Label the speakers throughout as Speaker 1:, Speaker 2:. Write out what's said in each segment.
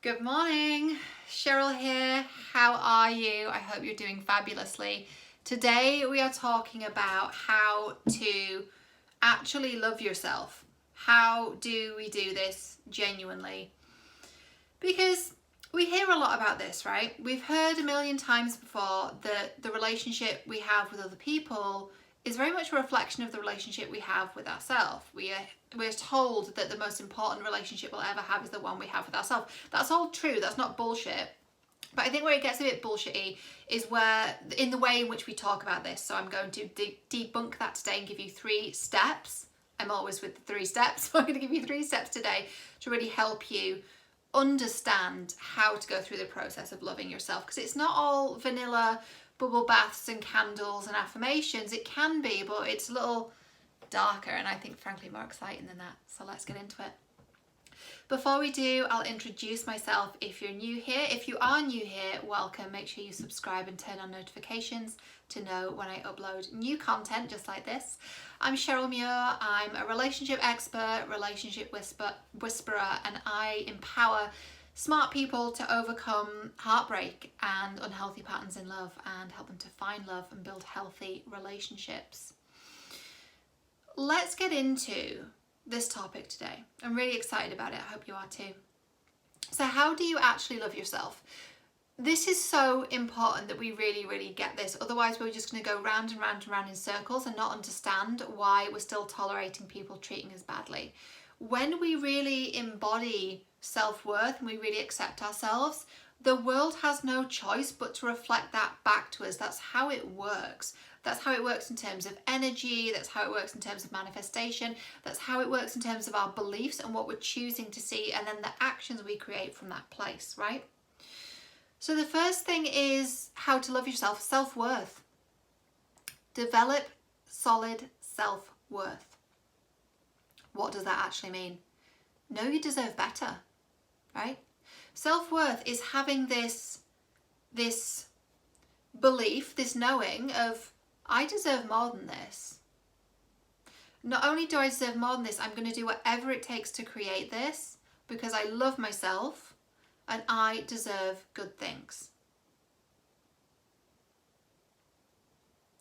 Speaker 1: Good morning, Cheryl here. How are you? I hope you're doing fabulously. Today we are talking about how to actually love yourself. How do we do this genuinely? Because we hear a lot about this, right? We've heard a million times before that the relationship we have with other people is very much a reflection of the relationship we have with ourselves. We're told that the most important relationship we'll ever have is the one we have with ourselves. That's all true, that's not bullshit. But I think where it gets a bit bullshitty is where, in the way in which we talk about this. So I'm going to debunk that today and give you 3 steps. I'm always with the 3 steps. So I'm going to give you 3 steps today to really help you understand how to go through the process of loving yourself. Because it's not all vanilla bubble baths and candles and affirmations. It can be, but it's a little darker and I think frankly more exciting than that. So let's get into it. Before we do, I'll introduce myself if you're new here. If you are new here, welcome. Make sure you subscribe and turn on notifications to know when I upload new content just like this. I'm Cheryl Muir. I'm a relationship expert, relationship whisperer, and I empower smart people to overcome heartbreak and unhealthy patterns in love and help them to find love and build healthy relationships. Let's get into this topic today. I'm really excited about it. I hope you are too. So how do you actually love yourself? This is so important that we really get this. Otherwise, we're just going to go round and round and round in circles and not understand why we're still tolerating people treating us badly. When we really embody self-worth and we really accept ourselves, the world has no choice but to reflect that back to us. That's how it works. That's how it works in terms of energy. That's how it works in terms of manifestation. That's how it works in terms of our beliefs and what we're choosing to see, and then the actions we create from that place, right? So the first thing is how to love yourself, self-worth. Develop solid self-worth. What does that actually mean? Know you deserve better, right? Self-worth is having this belief, this knowing of, I deserve more than this. Not only do I deserve more than this, I'm going to do whatever it takes to create this because I love myself and I deserve good things.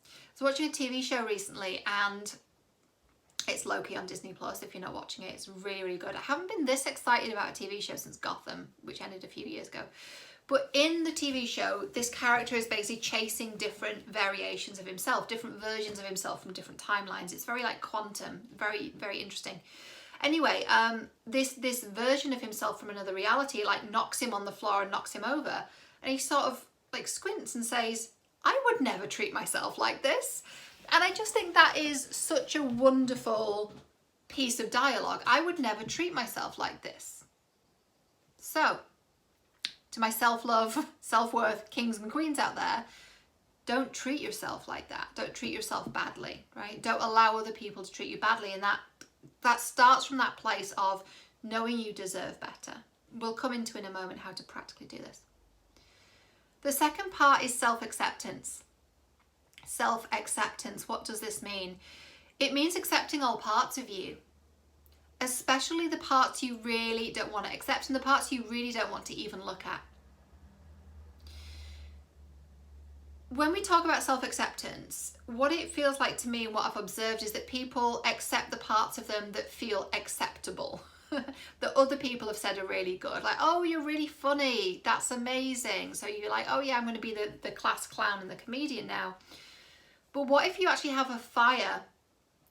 Speaker 1: I was watching a TV show recently and it's low-key on Disney Plus. If you're not watching it, it's really good. I haven't been this excited about a TV show since Gotham, which ended a few years ago. But in the TV show, this character is basically chasing different variations of himself, different versions of himself from different timelines. It's very like quantum, very interesting. Anyway, this version of himself from another reality like knocks him on the floor and knocks him over. And he sort of like squints and says, I would never treat myself like this. And I just think that is such a wonderful piece of dialogue. I would never treat myself like this. So, to my self-love, self-worth kings and queens out there, don't treat yourself like that. Don't treat yourself badly, right? Don't allow other people to treat you badly. And that starts from that place of knowing you deserve better. We'll come into in a moment how to practically do this. The second part is self-acceptance. Self-acceptance, what does this mean? It means accepting all parts of you, especially the parts you really don't want to accept and the parts you really don't want to even look at. When we talk about self-acceptance, what it feels like to me and what I've observed is that people accept the parts of them that feel acceptable, that other people have said are really good. Like, oh, you're really funny, that's amazing. So you're like, oh yeah, I'm going to be the class clown and the comedian now. But what if you actually have a fire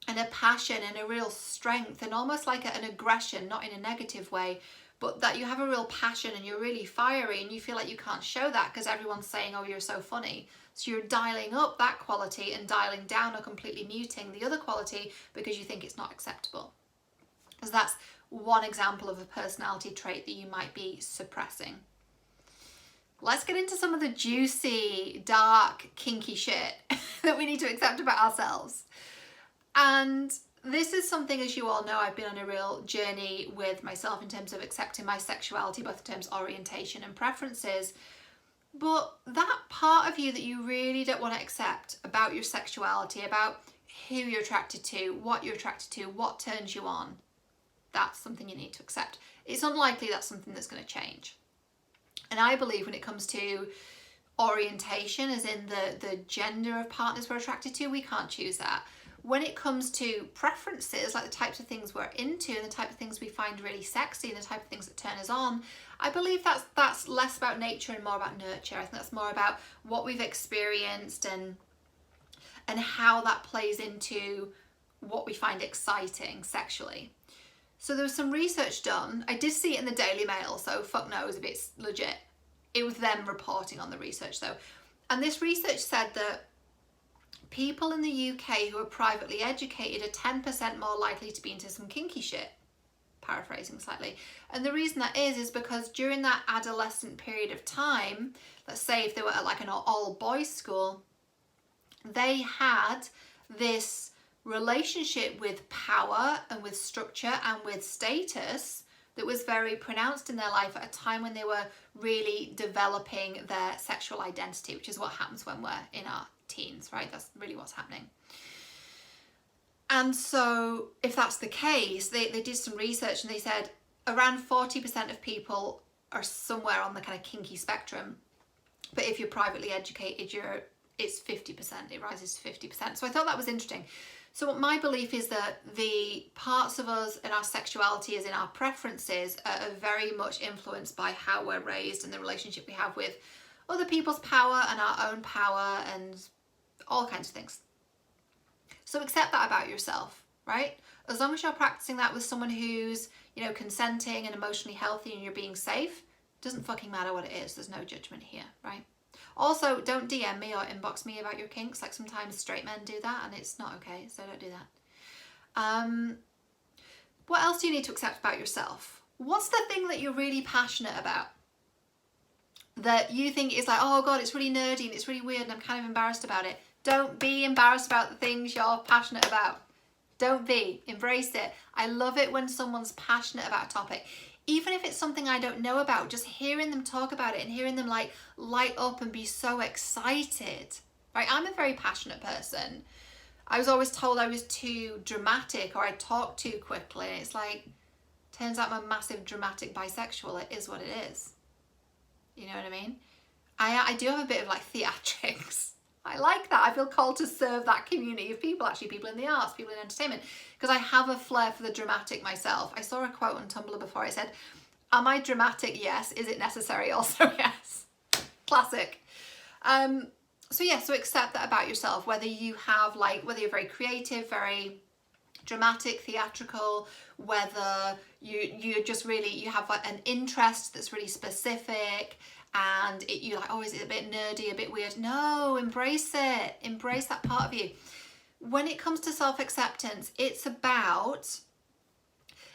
Speaker 1: and a passion and a real strength and almost like an aggression, not in a negative way, but that you have a real passion and you're really fiery and you feel like you can't show that because everyone's saying, oh, you're so funny. So you're dialing up that quality and dialing down or completely muting the other quality because you think it's not acceptable. Because that's one example of a personality trait that you might be suppressing. Let's get into some of the juicy, dark, kinky shit that we need to accept about ourselves. And this is something, as you all know, I've been on a real journey with myself in terms of accepting my sexuality, both in terms of orientation and preferences. But that part of you that you really don't want to accept about your sexuality, about who you're attracted to, what you're attracted to, what turns you on, that's something you need to accept. It's unlikely that's something that's going to change. And I believe when it comes to orientation, as in the gender of partners we're attracted to, we can't choose that. When it comes to preferences, like the types of things we're into and the type of things we find really sexy and the type of things that turn us on, I believe that's less about nature and more about nurture. I think that's more about what we've experienced and how that plays into what we find exciting sexually. So there was some research done. I did see it in the Daily Mail, so fuck knows if it's legit. It was them reporting on the research though. And this research said that people in the UK who are privately educated are 10% more likely to be into some kinky shit. Paraphrasing slightly. And the reason that is because during that adolescent period of time, let's say if they were at like an all boys school, they had this relationship with power and with structure and with status that was very pronounced in their life at a time when they were really developing their sexual identity, which is what happens when we're in our teens, right? That's really what's happening. And so if that's the case, they did some research and they said around 40% of people are somewhere on the kind of kinky spectrum. But if you're privately educated, it's 50%, it rises to 50%. So I thought that was interesting. So my belief is that the parts of us in our sexuality, as in our preferences, are very much influenced by how we're raised and the relationship we have with other people's power and our own power and all kinds of things. So accept that about yourself, right? As long as you're practicing that with someone who's, consenting and emotionally healthy and you're being safe, it doesn't fucking matter what it is. There's no judgment here, right? Also, don't DM me or inbox me about your kinks. Like sometimes straight men do that and it's not okay, so don't do that. What else do you need to accept about yourself? What's the thing that you're really passionate about? That you think is like, oh God, it's really nerdy and it's really weird and I'm kind of embarrassed about it. Don't be embarrassed about the things you're passionate about. Don't be. Embrace it. I love it when someone's passionate about a topic. Even if it's something I don't know about, just hearing them talk about it and hearing them like light up and be so excited, right? I'm a very passionate person. I was always told I was too dramatic or I talk too quickly. It's like, turns out I'm a massive dramatic bisexual. It is what it is. You know what I mean? I do have a bit of like theatrics. I like that. I feel called to serve that community of people, actually people in the arts, people in entertainment, because I have a flair for the dramatic myself. I saw a quote on Tumblr before. It said, am I dramatic? Yes. Is it necessary? Also yes. Classic. So accept that about yourself, whether you're very creative, very dramatic, theatrical, whether you just really, you have an interest that's really specific, and you're like, oh, is it a bit nerdy, a bit weird? No, embrace it. Embrace that part of you. When it comes to self-acceptance, it's about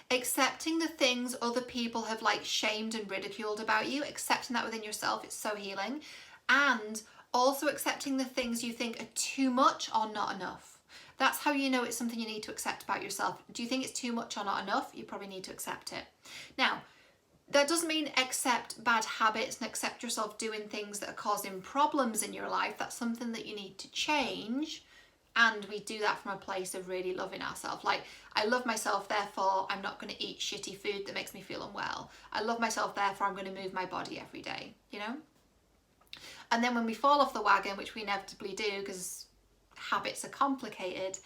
Speaker 1: accepting the things other people have like shamed and ridiculed about you, accepting that within yourself. It's so healing. And also accepting the things you think are too much or not enough. That's how you know it's something you need to accept about yourself. Do you think it's too much or not enough? You probably need to accept it. Now, that doesn't mean accept bad habits and accept yourself doing things that are causing problems in your life. That's something that you need to change. And we do that from a place of really loving ourselves. Like, I love myself, therefore I'm not going to eat shitty food that makes me feel unwell. I love myself, therefore I'm going to move my body every day, And then when we fall off the wagon, which we inevitably do because habits are complicated,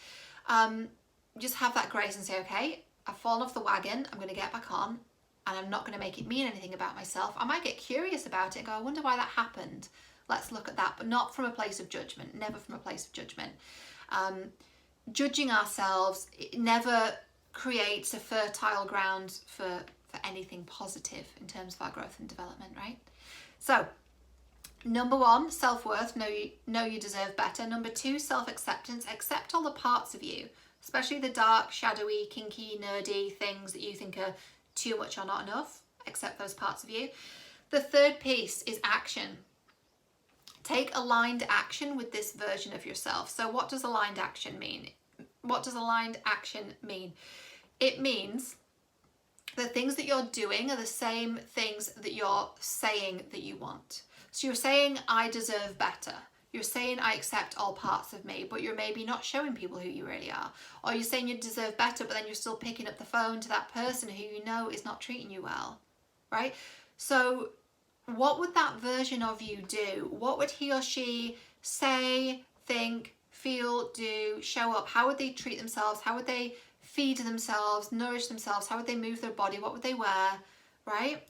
Speaker 1: just have that grace and say, okay, I've fallen off the wagon, I'm going to get back on. And I'm not going to make it mean anything about myself. I might get curious about it and go, I wonder why that happened. Let's look at that, but not from a place of judgment, never from a place of judgment. Judging ourselves, it never creates a fertile ground for anything positive in terms of our growth and development, right? So, number 1, self-worth, know you deserve better. Number 2, self-acceptance, accept all the parts of you, especially the dark, shadowy, kinky, nerdy things that you think are too much or not enough. Accept those parts of you. The third piece is action. Take aligned action with this version of yourself. So what does aligned action mean? What does aligned action mean? It means the things that you're doing are the same things that you're saying that you want. So you're saying, I deserve better. You're saying, I accept all parts of me, but you're maybe not showing people who you really are. Or you're saying you deserve better, but then you're still picking up the phone to that person who you know is not treating you well, right? So what would that version of you do? What would he or she say, think, feel, do, show up? How would they treat themselves? How would they feed themselves, nourish themselves? How would they move their body? What would they wear, right?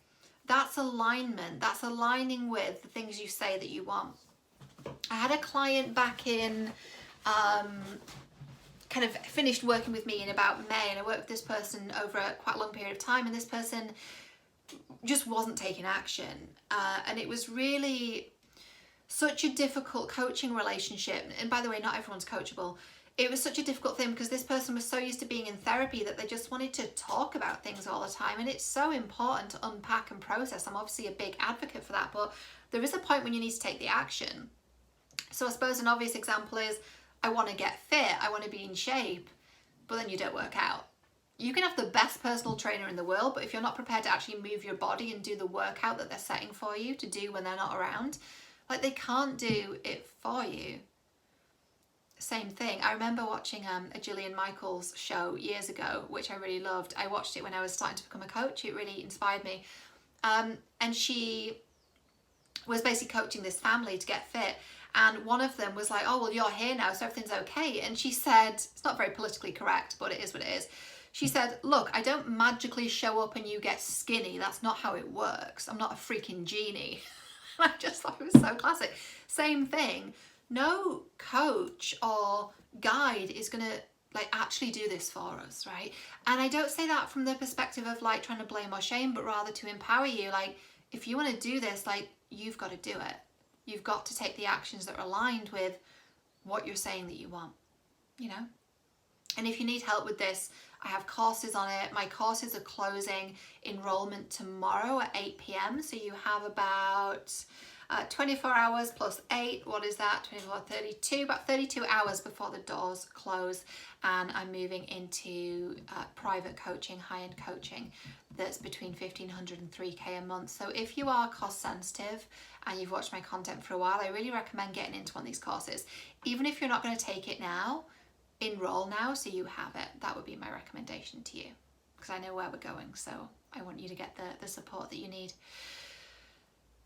Speaker 1: That's alignment. That's aligning with the things you say that you want. I had a client back in, kind of finished working with me in about May, and I worked with this person over a quite a long period of time, and this person just wasn't taking action. And it was really such a difficult coaching relationship. And by the way, not everyone's coachable. It was such a difficult thing because this person was so used to being in therapy that they just wanted to talk about things all the time. And it's so important to unpack and process. I'm obviously a big advocate for that, but there is a point when you need to take the action. So I suppose an obvious example is, I want to get fit, I want to be in shape, but then you don't work out. You can have the best personal trainer in the world, but if you're not prepared to actually move your body and do the workout that they're setting for you to do when they're not around, like, they can't do it for you. Same thing. I remember watching a Jillian Michaels show years ago, which I really loved. I watched it when I was starting to become a coach. It really inspired me. And she was basically coaching this family to get fit. And one of them was like, oh, well, you're here now, so everything's okay. And she said, it's not very politically correct, but it is what it is. She said, look, I don't magically show up and you get skinny. That's not how it works. I'm not a freaking genie. I just thought it was so classic. Same thing. No coach or guide is going to like actually do this for us, right? And I don't say that from the perspective of like trying to blame or shame, but rather to empower you. Like, if you want to do this, like, you've got to do it. You've got to take the actions that are aligned with what you're saying that you want, you know? And if you need help with this, I have courses on it. My courses are closing enrollment tomorrow at 8 p.m. So you have about 24 hours plus 8. What is that? 24, 32, about 32 hours before the doors close. And I'm moving into private coaching, high-end coaching that's between $1,500 and $3,000 a month. So if you are cost sensitive and you've watched my content for a while, I really recommend getting into one of these courses. Even if you're not going to take it now, enroll now so you have it. That would be my recommendation to you, because I know where we're going, so I want you to get the support that you need.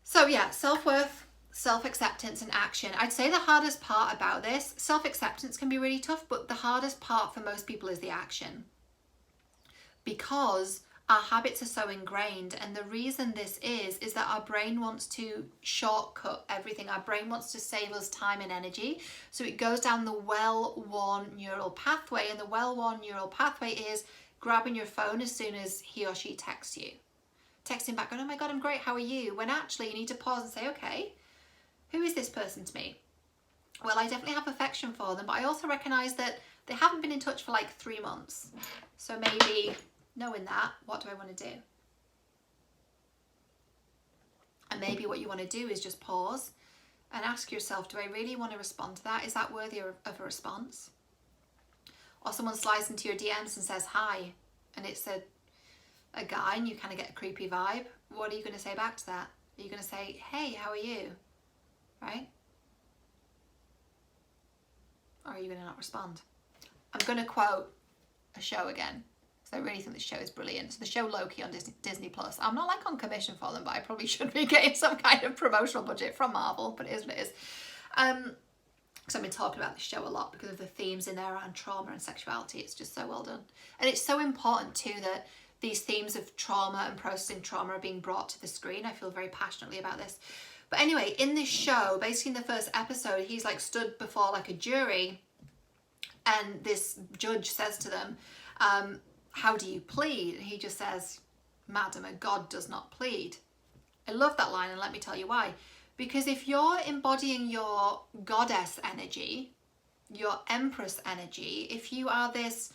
Speaker 1: So yeah, self-worth, self-acceptance and action. I'd say the hardest part about this, self-acceptance can be really tough, but the hardest part for most people is the action, because our habits are so ingrained. And the reason this is that our brain wants to shortcut everything. Our brain wants to save us time and energy. So it goes down the well-worn neural pathway, and the well-worn neural pathway is grabbing your phone as soon as he or she texts you. Texting back, going, oh my God, I'm great, how are you? When actually you need to pause and say, okay, who is this person to me? Well, I definitely have affection for them, but I also recognize that they haven't been in touch for like 3 months. So maybe knowing that, what do I want to do? And maybe what you want to do is just pause and ask yourself, do I really want to respond to that? Is that worthy of a response? Or someone slides into your DMs and says hi, and it's a guy and you kind of get a creepy vibe. What are you going to say back to that? Are you going to say, hey, how are you? Right? Or are you going to not respond? I'm going to quote a show again, because I really think this show is brilliant. So the show Loki on Disney Plus. I'm not like on commission for them, but I probably should be getting some kind of promotional budget from Marvel, but it is what it is. Because I've been talking about this show a lot because of the themes in there around trauma and sexuality. It's just so well done. And it's so important too that these themes of trauma and processing trauma are being brought to the screen. I feel very passionately about this. But anyway, in this show, basically in the first episode, he's like stood before like a jury, and this judge says to them, how do you plead? And he just says, madam, a god does not plead. I love that line, and let me tell you why. Because if you're embodying your goddess energy, your empress energy, if you are this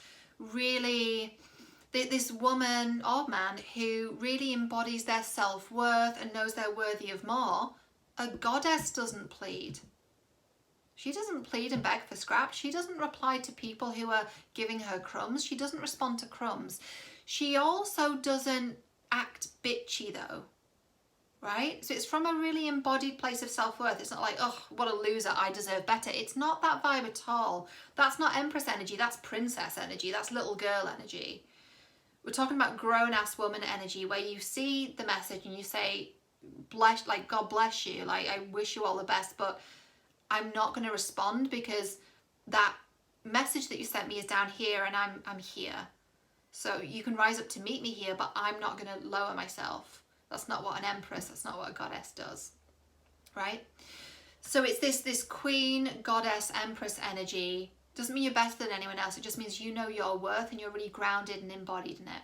Speaker 1: woman or man who really embodies their self-worth and knows they're worthy of more, a goddess doesn't plead. She doesn't plead and beg for scraps. She doesn't reply to people who are giving her crumbs. She doesn't respond to crumbs. She also doesn't act bitchy though, right? So it's from a really embodied place of self-worth. It's not like, oh, what a loser, I deserve better. It's not that vibe at all. That's not empress energy. That's princess energy. That's little girl energy. We're talking about grown-ass woman energy, where you see the message and you say, bless, like God bless you, like I wish you all the best, but I'm not going to respond because that message that you sent me is down here and I'm here. So you can rise up to meet me here, but I'm not going to lower myself. That's not what an empress, that's not what a goddess does, right? So it's this queen, goddess, empress energy. Doesn't mean you're better than anyone else. It just means you know your worth and you're really grounded and embodied in it.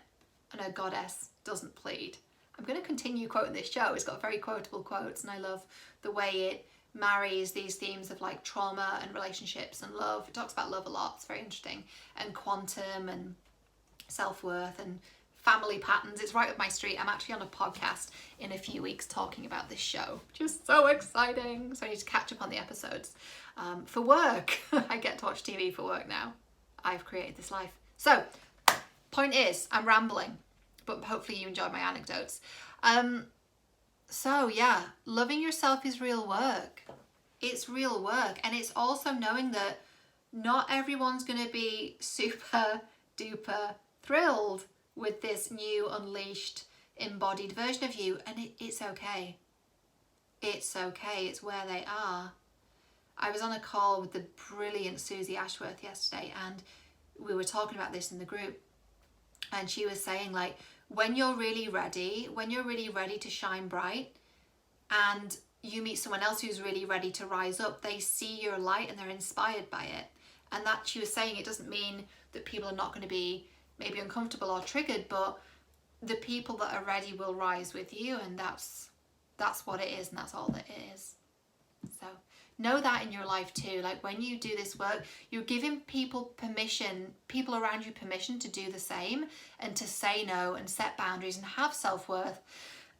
Speaker 1: And a goddess doesn't plead. I'm going to continue quoting this show. It's got very quotable quotes and I love the way it marries these themes of like trauma and relationships and love. It talks about love a lot. It's very interesting. And quantum and self-worth and family patterns. It's right up my street. I'm actually on a podcast in a few weeks talking about this show, which is so exciting. So I need to catch up on the episodes. For work, I get to watch TV for work now. I've created this life. So point is, I'm rambling, but hopefully you enjoyed my anecdotes. So yeah, loving yourself is real work. It's real work. And it's also knowing that not everyone's going to be super duper thrilled with this new unleashed embodied version of you, and it's okay. It's okay. It's where they are. I was on a call with the brilliant Susie Ashworth yesterday, and we were talking about this in the group, and she was saying, like, when you're really ready to shine bright and you meet someone else who's really ready to rise up, they see your light and they're inspired by it. And that, she was saying, it doesn't mean that people are not going to be maybe uncomfortable or triggered, but the people that are ready will rise with you, and that's what it is, and that's all that it is. So know that in your life too. Like when you do this work, you're giving people around you permission to do the same and to say no and set boundaries and have self-worth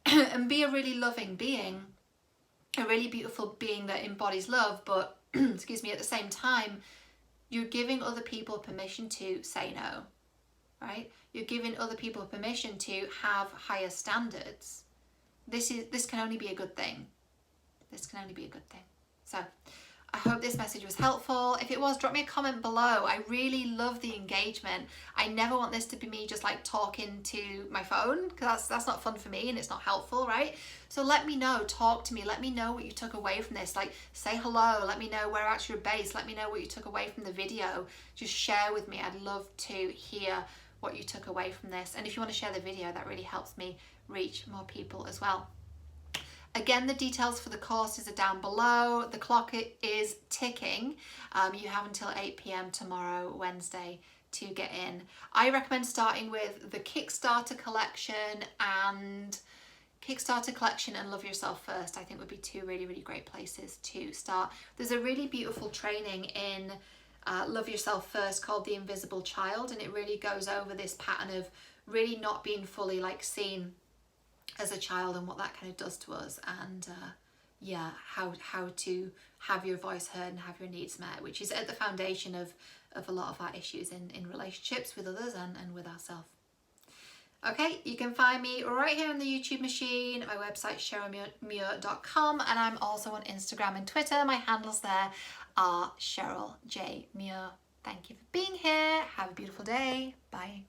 Speaker 1: and be a really loving being, a really beautiful being that embodies love, but excuse me, at the same time, you're giving other people permission to say no, right? You're giving other people permission to have higher standards. This can only be a good thing. This can only be a good thing. So I hope this message was helpful. If it was, drop me a comment below. I really love the engagement. I never want this to be me just like talking to my phone, because that's not fun for me and it's not helpful, right? So let me know, talk to me, let me know what you took away from this. Like say hello, let me know where at your base, let me know what you took away from the video. Just share with me. I'd love to hear what you took away from this. And if you want to share the video, that really helps me reach more people as well. Again, the details for the courses are down below. The clock is ticking. You have until 8 p.m. tomorrow, Wednesday, to get in. I recommend starting with the Kickstarter collection and Love Yourself First. I think would be two really, really great places to start. There's a really beautiful training in Love Yourself First called The Invisible Child, and it really goes over this pattern of really not being fully like seen as a child and what that kind of does to us, and yeah, how to have your voice heard and have your needs met, which is at the foundation of a lot of our issues in relationships with others and with ourselves. Okay, you can find me right here on the YouTube machine, my website cherylmuir.com, and I'm also on Instagram and Twitter. My handles there are Cheryl J. Muir. Thank you for being here. Have a beautiful day. Bye.